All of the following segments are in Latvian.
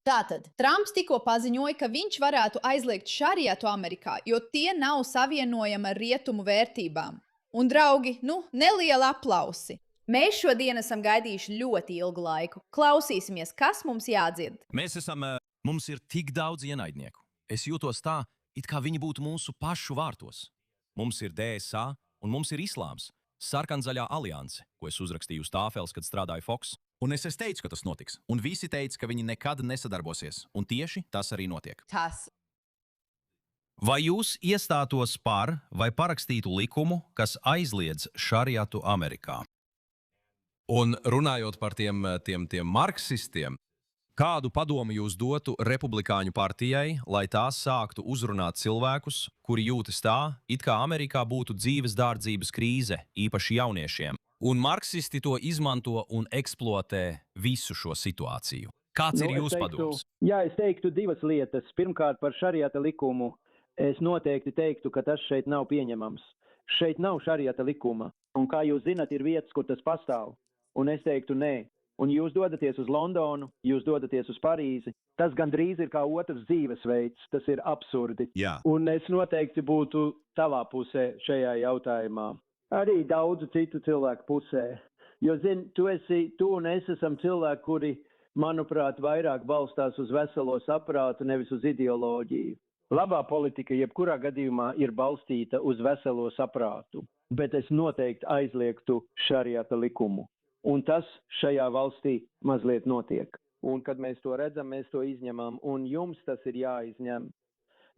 Tātad, Trumps tikko paziņoja, ka viņš varētu aizliegt šariatu Amerikā, jo tie nav savienojami ar rietumu vērtībām. Un, draugi, neliela aplausi. Mēs šodien esam gaidījuši ļoti ilgu laiku. Klausīsimies, kas mums jādzird. Mums ir tik daudz ienaidnieku. Es jūtos tā, it kā viņi būtu mūsu pašu vārtos. Mums ir DSA un mums ir islāms. Sarkanzaļā alianse, ko es uzrakstīju uz tāfeles, kad strādāju Fox. Un es teicu, ka tas notiks. Un visi teica, ka viņi nekad nesadarbosies. Un tieši tas arī notiek. Vai jūs iestātos par vai parakstītu likumu, kas aizliedz šariatu Amerikā? Un runājot par tiem marksistiem, kādu padomu jūs dotu Republikāņu partijai, lai tā sāktu uzrunāt cilvēkus, kuri jūtas tā, it kā Amerikā būtu dzīves dārdzības krīze, īpaši jauniešiem? Un marksisti to izmanto un eksploatē visu šo situāciju. Kāds ir jūsu padoms? Jā, es teiktu divas lietas. Pirmkārt, par šariata likumu. Es noteikti teiktu, ka tas šeit nav pieņemams. Šeit nav šariata likuma. Un kā jūs zinat, ir vietas, kur tas pastāv. Un es teiktu nē. Un jūs dodaties uz Londonu, jūs dodaties uz Parīzi. Tas gandrīz ir kā otrs dzīvesveids. Tas ir absurdi. Jā. Un es noteikti būtu tavā pusē šajā jautājumā. Arī daudzu citu cilvēku pusē. Jo, zini, tu un es esam cilvēki, kuri, manuprāt, vairāk balstās uz veselo saprātu, nevis uz ideoloģiju. Labā politika jebkurā gadījumā ir balstīta uz veselo saprātu, bet es noteikti aizliegtu šariata likumu. Un tas šajā valstī mazliet notiek. Un kad mēs to redzam, mēs to izņemam, un jums tas ir jāizņem.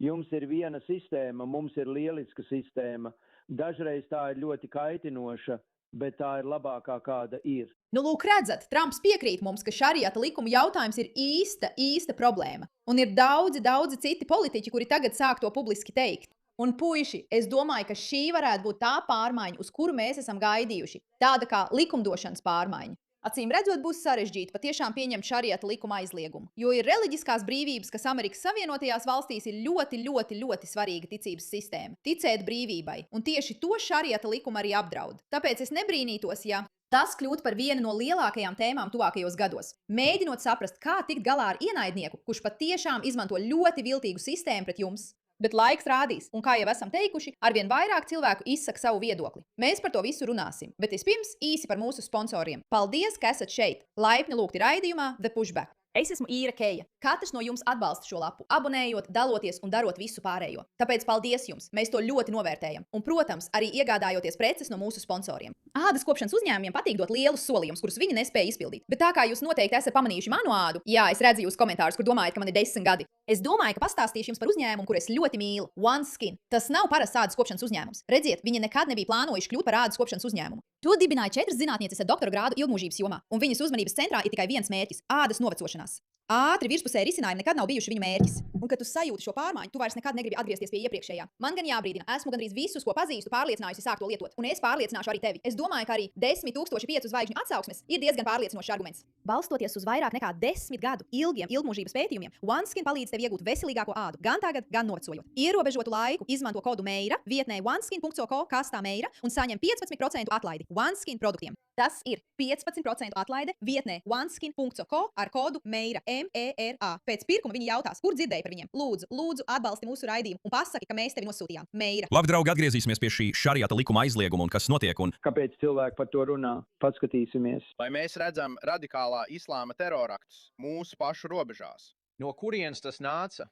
Jums ir viena sistēma, mums ir lieliska sistēma. Dažreiz tā ir ļoti kaitinoša, bet tā ir labākā, kāda ir. Lūk, redzat, Trumps piekrīt mums, ka šariata likuma jautājums ir īsta problēma. Un ir daudzi citi politiķi, kuri tagad sāk to publiski teikt. Un puiši, es domāju, ka šī varētu būt tā pārmaiņa, uz kuru mēs esam gaidījuši. Tāda kā likumdošanas pārmaiņa. Acīm redzot, būs sarežģīti patiešām pieņemt šariata likuma aizliegumu, jo ir reliģiskās brīvības, kas Amerikas Savienotajās valstīs ir ļoti svarīga ticības sistēma. Ticēt brīvībai, un tieši to šariata likuma arī apdraud. Tāpēc es nebrīnītos, ja tas kļūtu par vienu no lielākajām tēmām tuvākajos gados. Mēģinot saprast, kā tikt galā ar ienaidnieku, kurš patiešām izmanto ļoti viltīgu sistēmu pret jums. Bet laiks rādīs, un kā jau esam teikuši, arvien vairāk cilvēku izsaka savu viedokli. Mēs par to visu runāsim, bet vispirms īsi par mūsu sponsoriem. Paldies, ka esat šeit! Laipni lūgti raidījumā The Pushback. Es esmu Īra Keja. Katrs no jums atbalsta šo lapu, abonējot, daloties un darot visu pārējo. Tāpēc paldies jums, mēs to ļoti novērtējam. Un, protams, arī iegādājoties preces no mūsu sponsoriem. Ādas kopšanas uzņēmumiem patīk dot lielus solījumus, kurus viņi nespēja izpildīt. Bet tā kā jūs noteikti esat pamanījuši manu ādu, jā, es redzu jūs komentārus, kur domājat, ka man ir 10 gadi. Es domāju, ka pastāstīšu jums par uzņēmumu, kur es ļoti mīlu. OneSkin. Tas nav parasts ādas kopšanas uzņēmums. Redziet, viņi nekad nebija plānojuši kļūt par ādas kopšanas uzņēmumu. To dibināja 4 zinātnieces ar doktora grādu ilgmūžības jomā, un viņas uzmanības centrā ir tikai viens mērķis - ādas novecošanās. Ātri virspusēji risinājumi nekad nav bijuši viņu mērķis. Un, kad tu sajūti šo pārmaiņu, tu vairs nekad negribi atgriezties pie iepriekšējā. Man gan jābrīdina, esmu gandrīz visus, ko pazīstu, pārliecinājusi sākt to lietot, un es pārliecināšu arī tevi. Es domāju, ka arī 10,005 zvaigžņu atsauksmes ir diezgan pārliecinošs arguments. Balstoties uz vairāk nekā 10 gadu ilgiem ilgmūžības pētījumiem, OneSkin palīdz tev iegūt veselīgāko ādu, gan tagad, gan novecojot. Ierobežotu laiku izmanto kodu MEIRA vietnē oneskin.co kastā MEIRA un saņem 15% atlaidi OneSkin produktiem. Tas ir 15% atlaide vietnē oneskin.co ar kodu MEIRA. MERA. Pēc pirkuma viņi jautās, kur dzirdēji par viņiem. Lūdzu, atbalsti mūsu raidījumu un pasaki, ka mēs tevi nosūtījām. MEIRA. Labi, draugi, atgriezīsimies pie šī šariata likuma aizlieguma un kas notiek. Kāpēc cilvēki par to runā? Paskatīsimies. Vai mēs redzam radikālā islāma teroraktus mūsu pašu robežās? No kurienes tas nāca?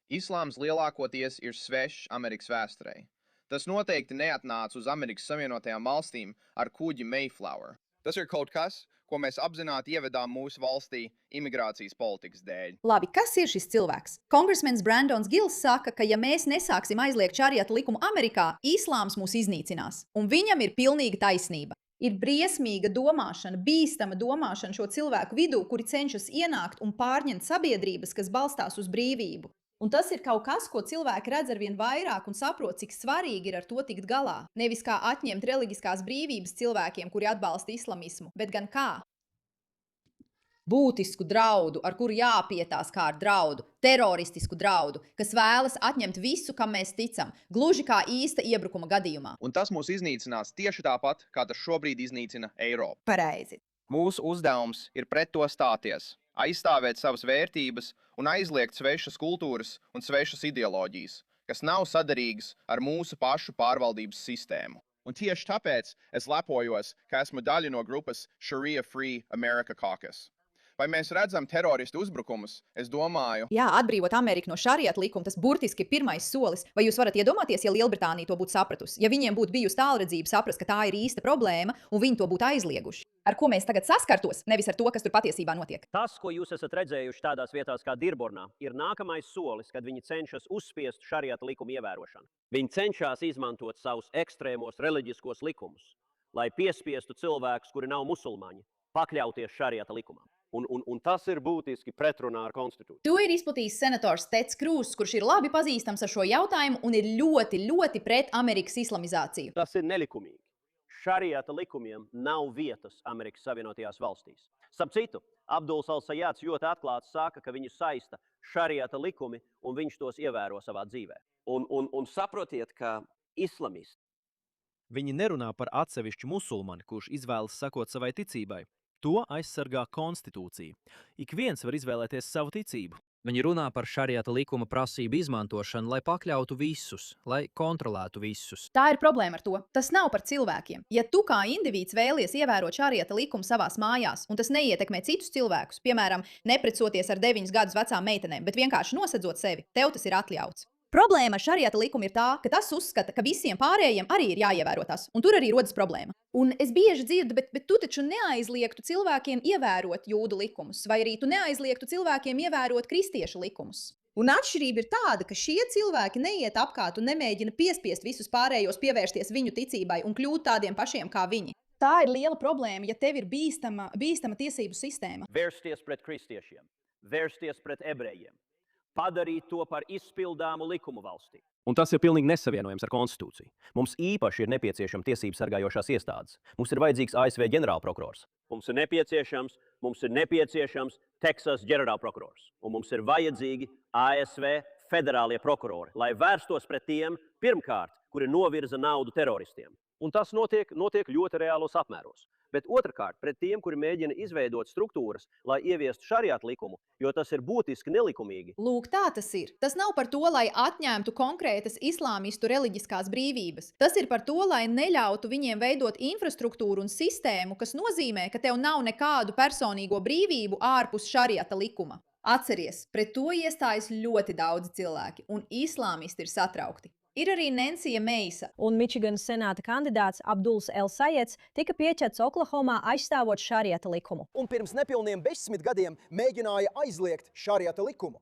Islāms lielākoties ir svešs Amerikas vēsturei. Tas noteikti neatnāca uz Amerikas Savienotajām valstīm ar kuģi Mayflower. Tas ir kaut kas, ko mēs apzināti ievedām mūsu valstī imigrācijas politikas dēļ. Labi, kas ir šis cilvēks? Kongresmens Brandons Gils saka, ka ja mēs nesāksim aizliegt šariata likumu Amerikā, islāms mūs iznīcinās. Un viņam ir pilnīga taisnība. Ir briesmīga domāšana, bīstama domāšana šo cilvēku vidū, kuri cenšas ienākt un pārņemt sabiedrības, kas balstās uz brīvību. Un tas ir kaut kas, ko cilvēki redz arvien vairāk un saprot, cik svarīgi ir ar to tikt galā. Nevis kā atņemt reliģiskās brīvības cilvēkiem, kuri atbalsta islamismu, bet gan kā būtisku draudu, ar kuru jāpietās kā ar draudu, teroristisku draudu, kas vēlas atņemt visu, kam mēs ticam, gluži kā īsta iebrukuma gadījumā. Un tas mūs iznīcinās tieši tāpat, kā tas šobrīd iznīcina Eiropu. Pareizi. Mūsu uzdevums ir pret to stāties. aizstāvēt savas vērtības un aizliegt svešas kultūras un svešas ideoloģijas, kas nav saderīgas ar mūsu pašu pārvaldības sistēmu. Un tieši tāpēc es lepojos, ka esmu daļa no grupas Sharia Free America Caucus. Vai mēs redzam teroristu uzbrukumus? Es domāju, Jā, atbrīvot Ameriku no šariata likuma, tas burtiski ir pirmais solis. Vai jūs varat iedomāties, ja Lielbritānija to būtu sapratusi? Ja viņiem būtu bijusi tālredzība saprast, ka tā ir īsta problēma, un viņi to būtu aizlieguši? Ar ko mēs tagad saskartos, nevis ar to, kas tur patiesībā notiek? Tas, ko jūs esat redzējuši tādās vietās kā Dirburnā, ir nākamais solis, kad viņi cenšas uzspiest šariata likumu ievērošanu. Viņi cenšas izmantot savus ekstrēmos reliģiskos likumus, lai piespiestu cilvēkus, kuri nav musulmaņi, pakļauties šariata likumam. Un tas ir būtiski pretrunā ar konstitūciju. To ir izplatījis senators Teds Krūzs, kurš ir labi pazīstams ar šo jautājumu un ir ļoti, ļoti pret Amerikas islamizāciju. Tas ir nelikumīgi. Šariata likumiem nav vietas Amerikas Savienotajās valstīs. Starp citu, Abduls Al-Sajāds ļoti atklāti saka, ka viņu saista šariata likumi un viņš tos ievēro savā dzīvē. Un saprotiet, ka islamisti. Viņi nerunā par atsevišķu musulmani, kurš izvēlas sekot savai ticībai. To aizsargā konstitūcija. Ik viens var izvēlēties savu ticību. Viņi runā par šariata likuma prasību izmantošanu, lai pakļautu visus, lai kontrolētu visus. Tā ir problēma ar to. Tas nav par cilvēkiem. Ja tu kā indivīds vēlies ievērot šariata likumu savās mājās, un tas neietekmē citus cilvēkus, piemēram, neprecoties ar 9 gadus vecām meitenēm, bet vienkārši nosedzot sevi, tev tas ir atļauts. Problēma ar šariata likumu ir tā, ka tas uzskata, ka visiem pārējiem arī ir jāievēro tas, un tur arī rodas problēma. Un es bieži dzirdu, bet tu taču neaizliegtu cilvēkiem ievērot jūdu likumus, vai arī tu neaizliegtu cilvēkiem ievērot kristiešu likumus. Un atšķirība ir tāda, ka šie cilvēki neiet apkārt un nemēģina piespiest visus pārējos pievērsties viņu ticībai un kļūt tādiem pašiem kā viņi. Tā ir liela problēma, ja tev ir bīstama tiesību sistēma. Vērsties pret kristiešiem, vērsties pret ebrejiem. Padarīt to par izpildāmu likumu valstī. Un tas ir pilnīgi nesavienojams ar konstitūciju. Mums īpaši ir nepieciešama tiesību sargājošās iestādes. Mums ir vajadzīgs ASV ģenerālprokurors. Mums ir nepieciešams Teksas ģenerālprokurors. Un mums ir vajadzīgi ASV federālie prokurori, lai vērstos pret tiem pirmkārt, kuri novirza naudu teroristiem. Un tas notiek ļoti reālos apmēros. Bet otrkārt, pret tiem, kuri mēģina izveidot struktūras, lai ieviestu šariata likumu, jo tas ir būtiski nelikumīgi. Lūk, tā tas ir. Tas nav par to, lai atņemtu konkrētas islāmistu reliģiskās brīvības. Tas ir par to, lai neļautu viņiem veidot infrastruktūru un sistēmu, kas nozīmē, ka tev nav nekādu personīgo brīvību ārpus šariata likuma. Atceries, pret to iestājas ļoti daudzi cilvēki, un islāmisti ir satraukti. Ir arī Nensija Meisa. Un Mičiganas senāta kandidāts Abduls Al-Sajāds tika pieķerts Oklahomā aizstāvot šariata likumu. Un pirms nepilniem 10 gadiem mēģināja aizliegt šariata likumu.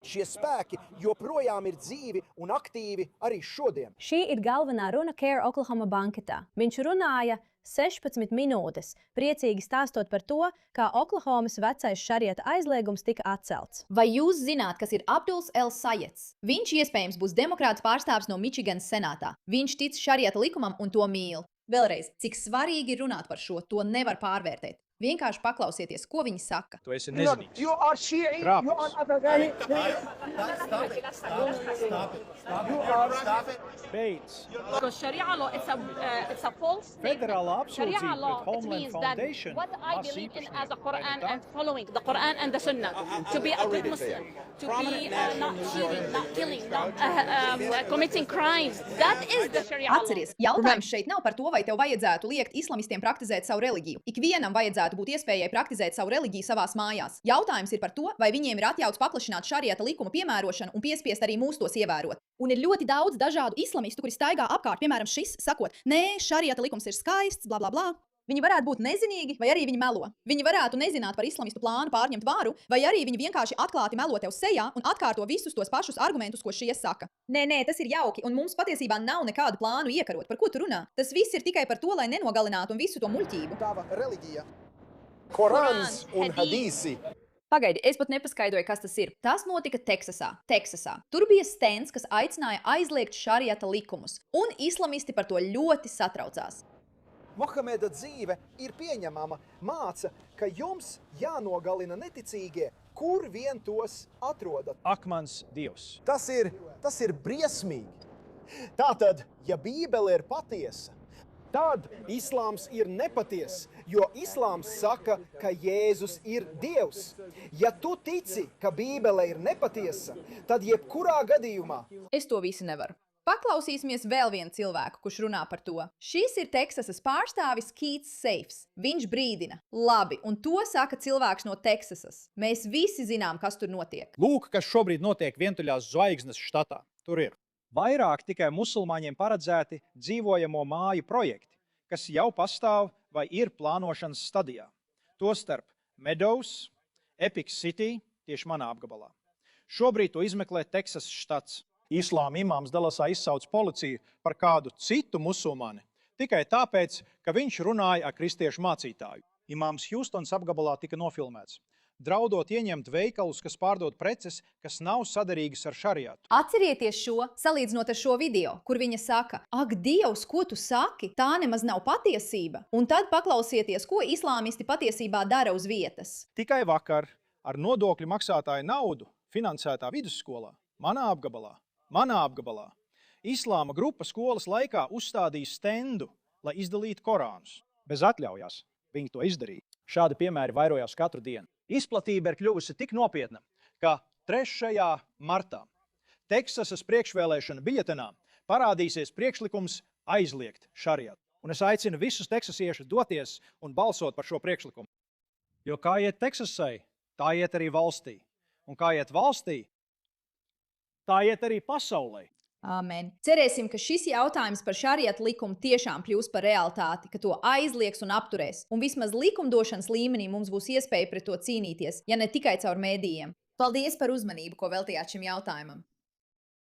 Šie spēki joprojām ir dzīvi un aktīvi arī šodien. Šī ir galvenā runa Care Oklahoma banketā. Viņš runāja 16 minūtes, priecīgi stāstot par to, kā Oklahomas vecais šariata aizliegums tika atcelts. Vai jūs zināt, kas ir Abduls Al-Sajāds? Viņš iespējams būs demokrāts pārstāvs no Mičiganas senātā. Viņš tic šariata likumam un to mīl. Vēlreiz, cik svarīgi ir runāt par šo, to nevar pārvērtēt. Vienkārši paklausieties, ko viņi saka. Tu esi nezinīgs. You are Shi'i, you are Afghani. Beidz. Because Sharia law, it's a false statement. Federāla Sharia apsūdzība law, pret it Homeland means that Foundation. what I believe in as a Quran and following the Quran and the Sunnah, to be a good Muslim, to be not cheating, not killing, not committing crimes. That is the Sharia law. Atceries, jautājums šeit nav par to, vai tev vajadzētu liekt islamistiem praktizēt savu reliģiju. Ikvienam vajadzētu būt iespējai praktizēt savu reliģiju savās mājās. Jautājums ir par to, vai viņiem ir atļauts paplašināt šariata likuma piemērošanu un piespiest arī mūs tos ievērot. Un ir ļoti daudz dažādu islamistu, kuri staigā apkārt, piemēram, šis, sakot, nē, šariata likums ir skaists, bla, bla, bla. Viņi varētu būt nezinīgi, vai arī viņi melo. Viņi varētu nezināt par islamistu plānu pārņemt varu, vai arī viņi vienkārši atklāti melo tev sejā un atkārto visus tos pašus argumentus, ko šie saka. Nē, tas ir jauki, un mums patiesībā nav nekādu plānu iekarot. Par ko tu runā? Tas viss ir tikai par to, lai nenogalinātu un visu to muļķību. Tava reliģija, Korāns un hadīsi. Pagaidi, es pat nepaskaidroju, kas tas ir. Tas notika Teksasā. Tur bija stends, kas aicināja aizliegt šariata likumus, un islamisti par to ļoti satraucās. Mohameda dzīve ir pieņemama, māca, ka jums jānogalina neticīgie, kur vien tos atrodat. Ak, mans Dievs. Tas ir briesmīgi. Tātad, ja Bībele ir patiesa, Tad islāms ir nepatiess, jo islāms saka, ka Jēzus ir Dievs. Ja tu tici, ka Bībele ir nepatiesa, tad jebkurā gadījumā Es to visu nevaru. Paklausīsimies vēl vienu cilvēku, kurš runā par to. Šis ir Teksasas pārstāvis Keits Safes. Viņš brīdina. Labi, un to saka cilvēks no Teksasas. Mēs visi zinām, kas tur notiek. Lūk, kas šobrīd notiek Vientuļās zvaigznes štatā. Tur ir vairāk tikai musulmaņiem paredzēti dzīvojamo māju projekti, kas jau pastāv vai ir plānošanas stadijā. Tostarp Meadows, Epic City, tieši manā apgabalā. Šobrīd to izmeklē Teksasas štats. Islāma imāms Dalasā izsauc policiju par kādu citu musulmani tikai tāpēc, ka viņš runāja ar kristiešu mācītāju. Imāms Hjūstons apgabalā tika nofilmēts, draudot ieņemt veikalus, kas pārdod preces, kas nav saderīgas ar šariatu. Atcerieties šo, salīdzinot ar šo video, kur viņa saka, ak, Dievs, ko tu saki? Tā nemaz nav patiesība. Un tad paklausieties, ko islāmisti patiesībā dara uz vietas. Tikai vakar ar nodokļu maksātāju naudu finansētā vidusskolā, manā apgabalā, islāma grupa skolas laikā uzstādīja stendu, lai izdalītu Korānus. Bez atļaujās viņi to izdarīja. Šādi piemēri vairojās katru dienu. Izplatība ir kļuvusi tik nopietna, ka 3. martā Teksasas priekšvēlēšana biļetenā parādīsies priekšlikums aizliegt šariatu. Un es aicinu visus teksasiešus doties un balsot par šo priekšlikumu. Jo kā iet Teksasai, tā iet arī valstī. Un kā iet valstī, tā iet arī pasaulē. Amen. Cerēsim, ka šis jautājums par šariatu likumu tiešām kļūs par realitāti, ka to aizliegs un apturēs. Un vismaz likumdošanas līmenī mums būs iespēja pret to cīnīties, ja ne tikai caur mēdījiem. Paldies par uzmanību, ko veltījāt šim jautājumam.